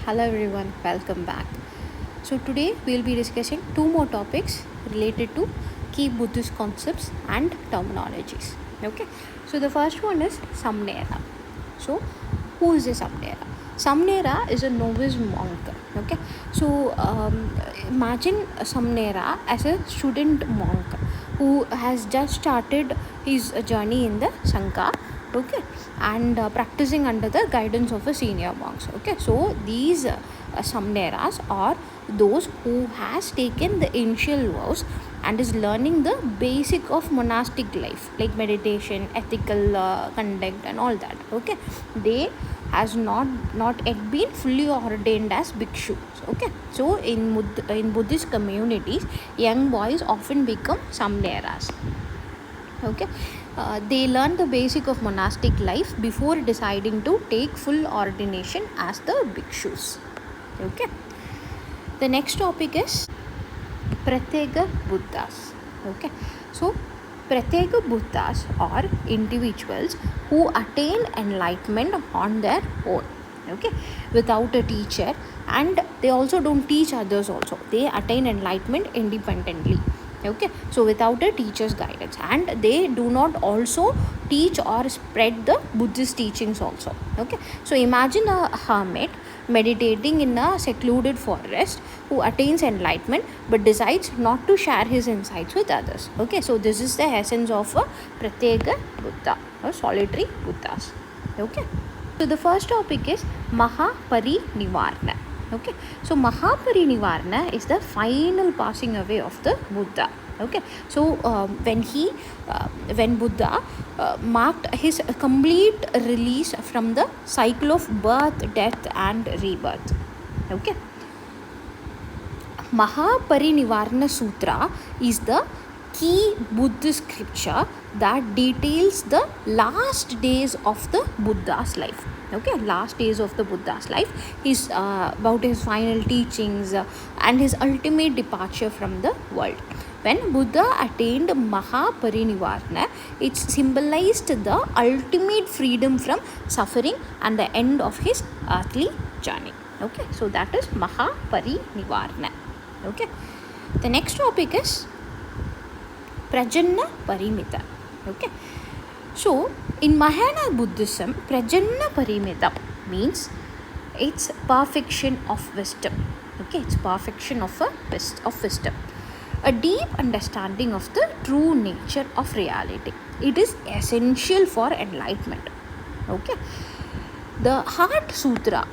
Hello everyone, welcome back. So today we'll be discussing two more topics related to key Buddhist concepts and terminologies. Okay, so the first one is Samnera. So who is a Samnera? Samnera is a novice monk. Okay, so imagine a Samnera as a student monk who has just started his journey in the Sangha. Okay, and practicing under the guidance of a senior monks. Okay, so these samneras are those who has taken the initial vows and is learning the basic of monastic life like meditation, ethical conduct and all that. Okay, they has not yet been fully ordained as bhikshus. Okay, so in Buddhist communities, young boys often become samneras. Okay, they learn the basic of monastic life before deciding to take full ordination as the bhikshus. Okay, the next topic is pratyeka buddhas. Okay, so pratyeka buddhas are individuals who attain enlightenment on their own. Okay, without a teacher, and they also don't teach others. Also, they attain enlightenment independently. Okay, so without a teacher's guidance, and they do not also teach or spread the Buddhist teachings also. Okay, so imagine a hermit meditating in a secluded forest who attains enlightenment but decides not to share his insights with others. Okay, so this is the essence of a pratyeka buddha or solitary buddhas. Okay, so the first topic is Mahaparivarana. Okay, so Mahaparivarana is the final passing away of the Buddha. Okay, so when Buddha marked his complete release from the cycle of birth, death and rebirth. Okay, Mahaparivarana Sutra is the key Buddhist scripture that details the last days of the Buddha's life. Okay, last days of the Buddha's life is about his final teachings and his ultimate departure from the world. When Buddha attained Mahaparivarana, it symbolized the ultimate freedom from suffering and the end of his earthly journey. Okay, so that is Mahaparivarana. Okay, the next topic is Prajanna Parimita. Okay, so in Mahayana Buddhism, Prajanna Parimita means it's perfection of wisdom. Okay, it's perfection of wisdom, a deep understanding of the true nature of reality. It is essential for enlightenment. Okay, the Heart Sutra,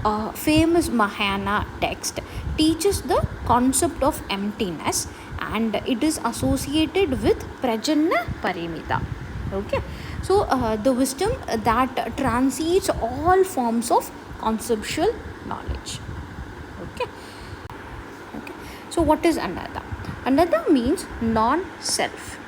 a famous Mahayana text, teaches the concept of emptiness and it is associated with Prajanna Parimita. Okay, so the wisdom that transcends all forms of conceptual knowledge. Okay, so what is Anada? Anada means non-self.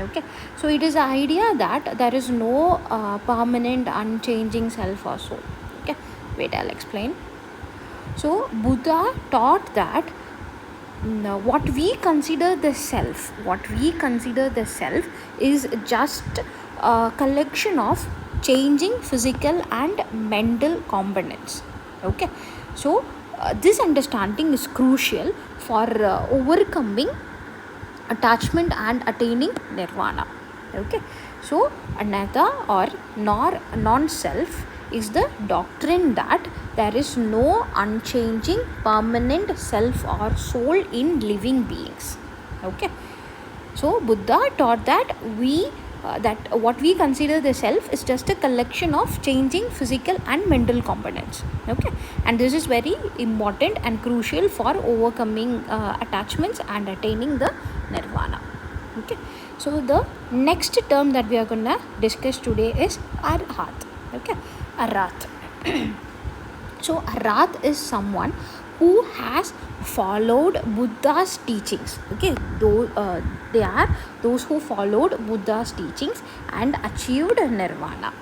Okay, so it is the idea that there is no permanent unchanging self or soul. Okay, wait, I'll explain. So Buddha taught that what we consider the self is just a collection of changing physical and mental components. Okay, so this understanding is crucial for overcoming attachment and attaining nirvana. Okay, so anatta or non-self is the doctrine that there is no unchanging permanent self or soul in living beings. Okay, so Buddha taught that what we consider the self is just a collection of changing physical and mental components. Okay, and this is very important and crucial for overcoming attachments and attaining the nirvana. Okay, so the next term that we are gonna discuss today is arhat. Okay, arhat. So arhat is someone who has followed Buddha's teachings. Okay, they are those who followed Buddha's teachings and achieved nirvana,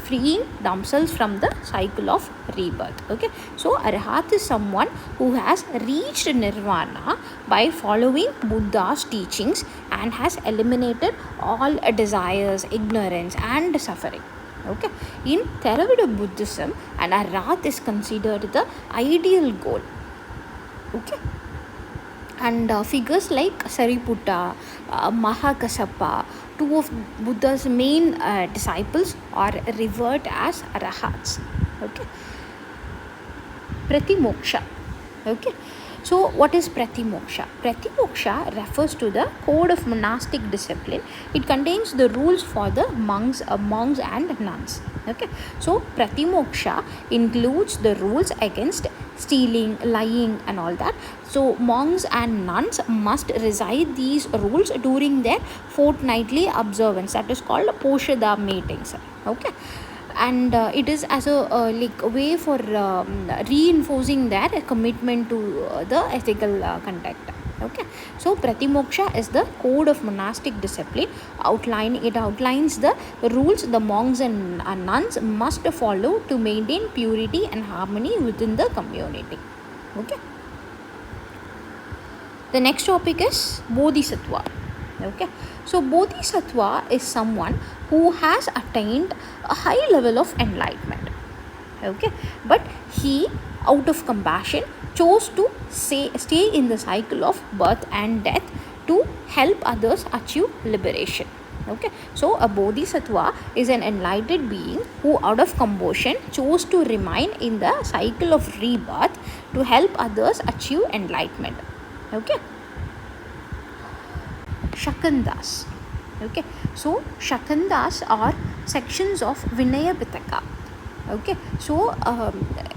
freeing themselves from the cycle of rebirth. Okay, so arhat is someone who has reached nirvana by following Buddha's teachings and has eliminated all desires, ignorance and suffering. Okay, in Theravada Buddhism, an arahat is considered the ideal goal. Okay, and figures like Sariputta, Mahakasapa, two of Buddha's main disciples, are revered as arahats. Okay, Pratimoksha. Okay, so what is Pratimoksha? Pratimoksha refers to the code of monastic discipline. It contains the rules for the monks and nuns. Okay, so Pratimoksha includes the rules against stealing, lying, and all that. So monks and nuns must recite these rules during their fortnightly observance, that is called Poshada meetings. Okay, and it is as a way for reinforcing their commitment to the ethical conduct. Okay, so Pratimoksha is the code of monastic discipline. It outlines the rules the monks and nuns must follow to maintain purity and harmony within the community. Okay, the next topic is Bodhisattva. Okay, so Bodhisattva is someone who has attained a high level of enlightenment. Okay, but he, out of compassion, chose to stay in the cycle of birth and death to help others achieve liberation. Okay, so a Bodhisattva is an enlightened being who, out of compassion, chose to remain in the cycle of rebirth to help others achieve enlightenment. Okay, Shakandas. Okay, so Shakandas are sections of Vinaya Pitaka. Okay, so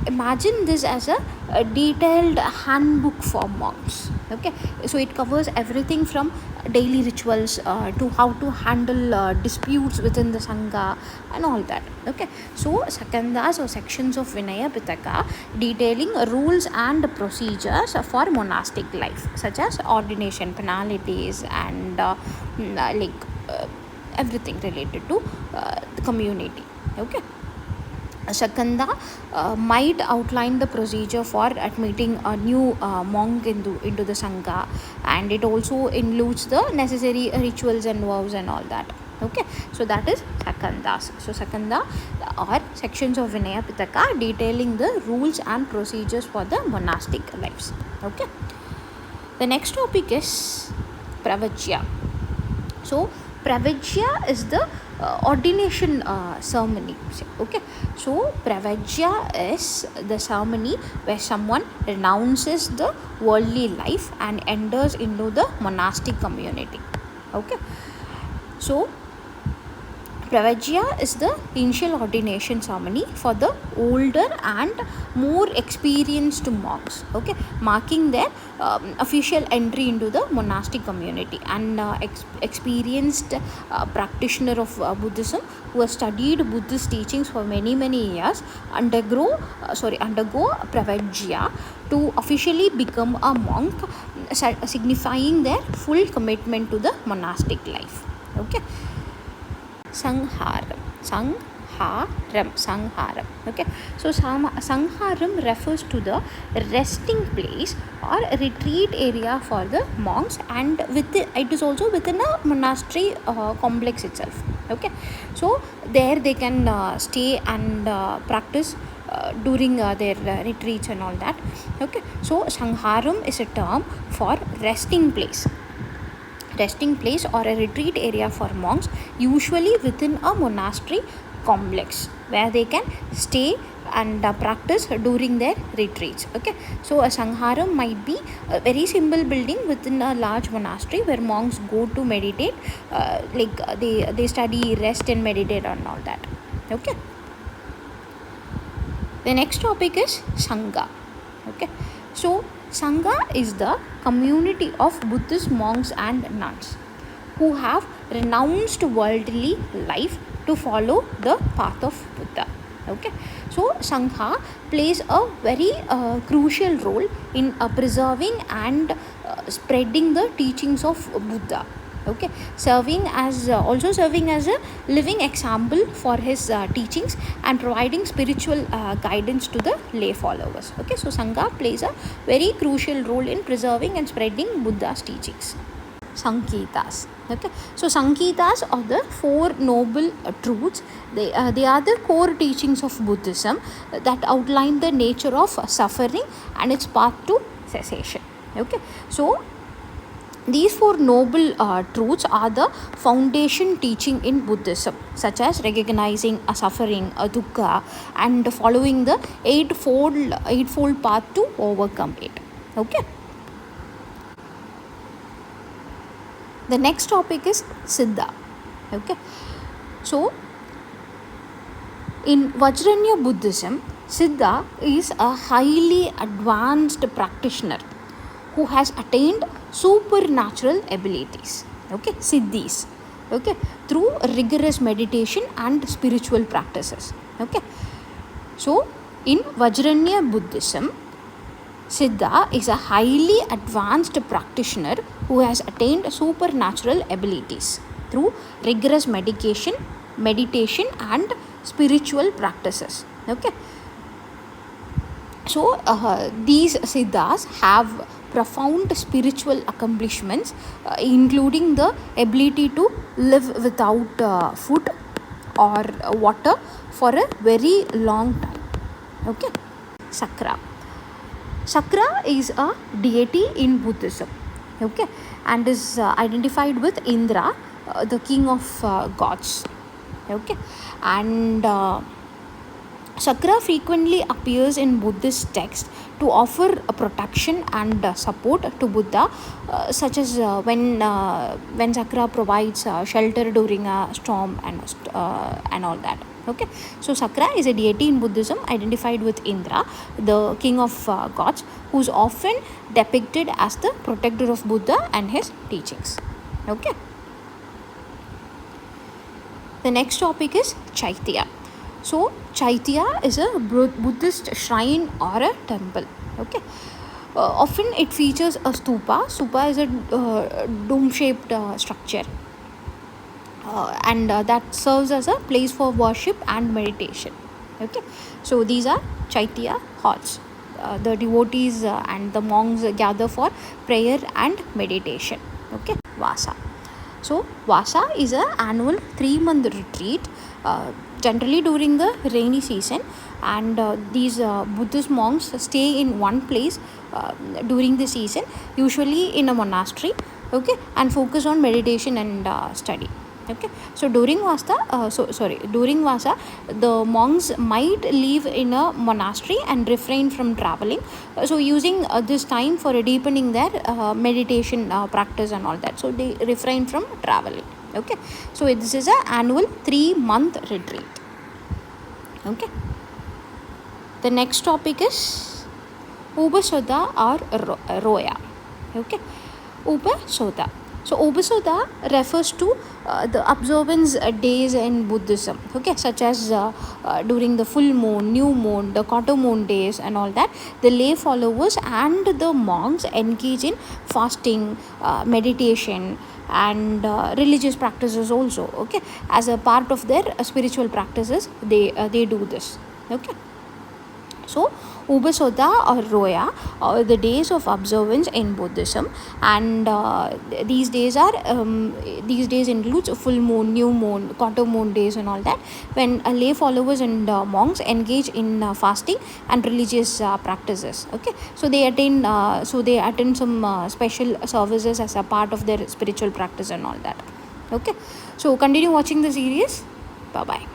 imagine this as a detailed handbook for monks. Okay, so it covers everything from daily rituals to how to handle disputes within the Sangha and all that. Okay, so Sakandas or sections of Vinaya Pitaka detailing rules and procedures for monastic life, such as ordination, penalties, and everything related to the community. Okay, Sakanda might outline the procedure for admitting a new monk into the Sangha, and it also includes the necessary rituals and vows and all that. Okay, so that is Sakandas. So Sakanda are sections of Vinaya Pitaka detailing the rules and procedures for the monastic lives. Okay, the next topic is Pravajya. So Pravajya is the ordination ceremony. Okay, so Pravajya is the ceremony where someone renounces the worldly life and enters into the monastic community. Okay, so Pravajya is the initial ordination ceremony for the older and more experienced monks. Okay, marking their official entry into the monastic community. And experienced practitioner of Buddhism who has studied Buddhist teachings for many years undergo Pravajya to officially become a monk, signifying their full commitment to the monastic life. Okay, Sangharam. Okay, so Sangharam refers to the resting place or retreat area for the monks, and it is also within a monastery complex itself. Okay, so there they can stay and practice during their retreats and all that. Okay, so Sangharam is a term for resting place or a retreat area for monks, usually within a monastery complex where they can stay and practice during their retreats. Okay, so a Sangharam might be a very simple building within a large monastery where monks go to meditate, they study, rest and meditate and all that. Okay, the next topic is Sangha. Okay, so Sangha is the community of Buddhist monks and nuns who have renounced worldly life to follow the path of Buddha. Okay, so Sangha plays a very crucial role in preserving and spreading the teachings of Buddha. Okay, serving as a living example for his teachings and providing spiritual guidance to the lay followers. Okay, so Sangha plays a very crucial role in preserving and spreading Buddha's teachings. Sanketas. Okay, so Sanketas are the four noble truths. They are the core teachings of Buddhism that outline the nature of suffering and its path to cessation. Okay, so these four noble truths are the foundation teaching in Buddhism, such as recognizing a suffering, a dukkha, and following the eightfold path to overcome it. Okay. The next topic is Siddha. Okay. So, in Vajrayana Buddhism, Siddha is a highly advanced practitioner who has attained supernatural abilities. Okay, Siddhis. Okay, through rigorous meditation and spiritual practices. Okay. So, in Vajrayana Buddhism, Siddha is a highly advanced practitioner who has attained supernatural abilities through rigorous meditation and spiritual practices. Okay. So these Siddhas have profound spiritual accomplishments, including the ability to live without food or water for a very long time. Okay. Sakra. Sakra is a deity in Buddhism, okay, and is identified with Indra, the king of gods, okay, and Sakra frequently appears in Buddhist texts to offer protection and support to Buddha, such as when Sakra provides shelter during a storm and all that. Okay, so Sakra is a deity in Buddhism identified with Indra, the king of gods, who is often depicted as the protector of Buddha and his teachings. Okay. The next topic is Chaitya. So Chaitya is a Buddhist shrine or a temple. Okay. Often it features a stupa. Stupa is a dome-shaped structure. And that serves as a place for worship and meditation. Okay, so these are Chaitya halls. The devotees and the monks gather for prayer and meditation. Okay, Vasa. So Vasa is an annual 3-month retreat, generally during the rainy season, and these Buddhist monks stay in one place during the season, usually in a monastery. Okay, and focus on meditation and study. Okay, so during Vasa, the monks might live in a monastery and refrain from traveling. So using this time for deepening their meditation practice and all that. So they refrain from traveling. Okay, so this is an annual 3-month retreat. Okay. The next topic is Upasodha or Roya. Okay, Upasodha. So Upasodha refers to the observance days in Buddhism, okay, such as during the full moon, new moon, the quarter moon days and all that. The lay followers and the monks engage in fasting, meditation and religious practices also, okay. As a part of their spiritual practices, they do this, okay. So Upasodha or Roya are the days of observance in Buddhism, and these days includes full moon, new moon, quarter moon days and all that, when lay followers and monks engage in fasting and religious practices. Okay, so they attend some special services as a part of their spiritual practice and all that. Okay, so continue watching the series. Bye bye.